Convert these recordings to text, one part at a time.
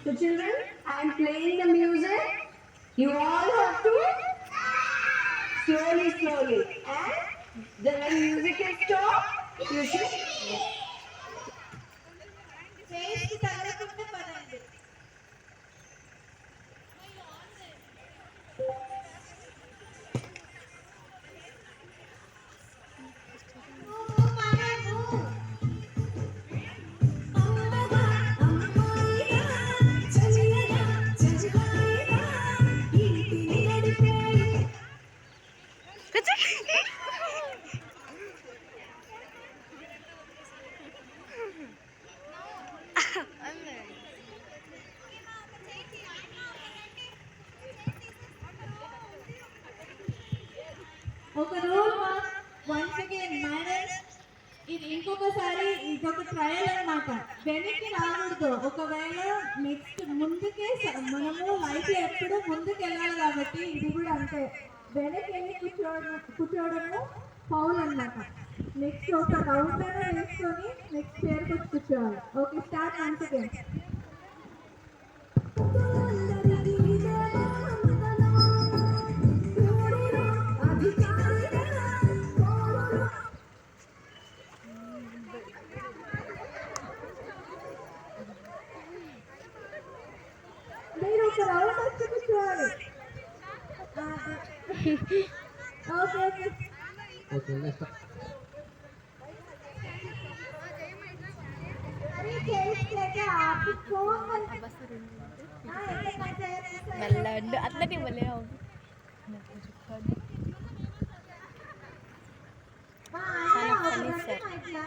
So children, I am playing the music. You all have to slowly. And then when music is stopped, you should. Face కి తగలకుండా పదండి. ఒక rule once again manage. ఇది ఇంకొకసారి ఇదొక trial అన్నమాట. వెనక్కి రాకూడదు. ఒకవేళ నెక్స్ట్ ముందుకే మనము లైఫ్ లో ఎప్పుడు ముందుకు వెళ్ళాలి కాబట్టి ఇది కూడా అంతే. వెనక్కి వెళ్ళి కూర్చోవడము ఫౌల్ అన్నమాట. నెక్స్ట్ ఒక రౌండ్ అయినా వేసుకొని నెక్స్ట్ పేరుకి వచ్చి కూర్చోవాలి. Okay, start once again. మీరు ఒక రౌండ్ వచ్చి కూర్చోవాలి. ఓకే ఓకే ఓకే నెక్స్ట్ अरे केस लेके आप फोन कर हां ऐसे ना चाहिए మెల్లండి అట్లనే ఇవ్వలే हां funny, sir. इतना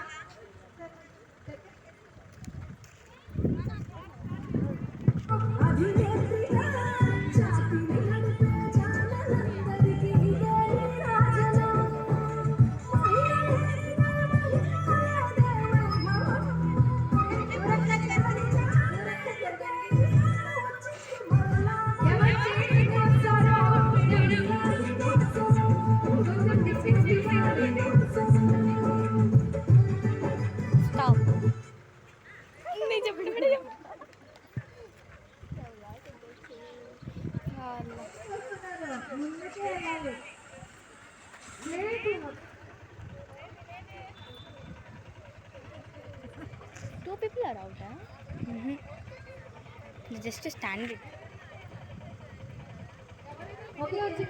స్టాప్ నేను చెప్పండి ముందుకే వెళ్ళాలి. Let two people are out just stand okay వచ్చి